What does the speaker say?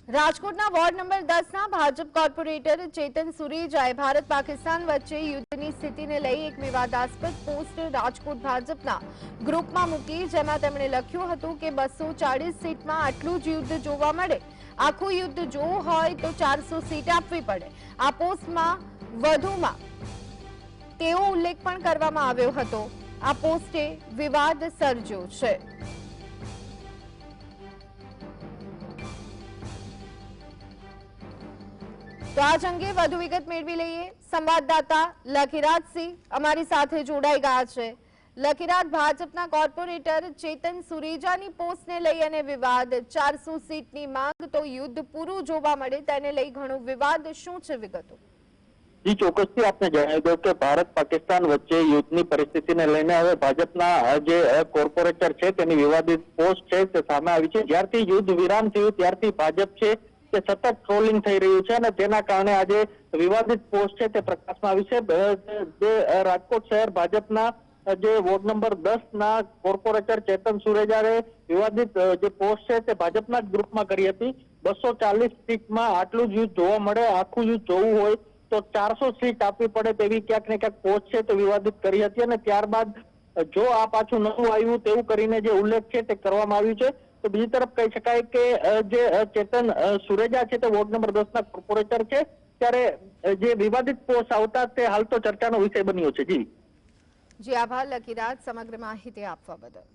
રાજકોટના ward number 10ના Bhajap corporator ચેતન સુરેજાએ ભારત પાકિસ્તાન વચ્ચે યુદ્ધની સ્થિતિને લઈ એક વિવાદાસ્પદ પોસ્ટ રાજકોટ ભાજપના ગ્રુપમાં મૂકી, જેમાં તેમણે લખ્યું હતું કે 240 સીટમાં આટલું જ યુદ્ધ જોવા મળે, આખું યુદ્ધ જોવું હોય તો 400 સીટ આપવી પડે। આ પોસ્ટમાં વધુમાં તેવો ઉલ્લેખ પણ કરવામાં આવ્યો હતો। આ પોસ્ટે વિવાદ સર્જ્યો છે। तो आज अंगे વધુ વિગત મેળવી લઈએ। સંવાદદાતા લખીરાજસિંહ અમારી સાથે જોડાઈ ગયા છે। લખીરાજ, ભાજપના કોર્પોરેટર ચેતન સુરેજાની પોસ્ટને લઈ અને વિવાદ, 400 સીટની માંગ તો યુદ્ધ પૂરું જોવા મળે તેને લઈ ઘણો વિવાદ, શું છે વિગતો? જી, ચોક્કસથી આપને જણાવી દઉં કે ભારત પાકિસ્તાન વચ્ચે યુદ્ધની પરિસ્થિતિને લઈને હવે ભાજપના જે કોર્પોરેટર છે તેની વિવાદિત પોસ્ટ છે તે સામે આવી છે। જ્યારથી યુદ્ધ વિરામ થયું ત્યારથી ભાજપ છે તે સતત ટ્રોલિંગ થઈ રહ્યું છે અને તેના કારણે આજે વિવાદિત પોસ્ટ છે તે પ્રકાશમાં આવી છે। જે રાજકોટ શહેર ભાજપના જે વોર્ડ નંબર 10ના કોર્પોરેટર ચેતન સુરેજાએ વિવાદિત જે પોસ્ટ છે તે ભાજપના જ ગ્રુપમાં કરી હતી। 240 સીટમાં આટલું જ યુદ્ધ જોવા મળે, આખું યુદ્ધ જોવું હોય તો 400 સીટ આપવી પડે તેવી ક્યાંક ને ક્યાંક પોસ્ટ છે તે વિવાદિત કરી હતી અને ત્યારબાદ જો આ પાછું નવું આવ્યું તેવું કરીને જે ઉલ્લેખ છે તે કરવામાં આવ્યું છે। તો બીજી તરફ કહી શકાય કે જે ચેતન સુરેજા છે તે વોર્ડ નંબર 10ના કોર્પોરેટર છે, ત્યારે જે વિવાદિત પોસ્ટ આવતા તે હાલ તો ચર્ચાનો વિષય બન્યો છે। જી, આભાર લખીરાજ સમગ્ર માહિતી આપવા બદલ।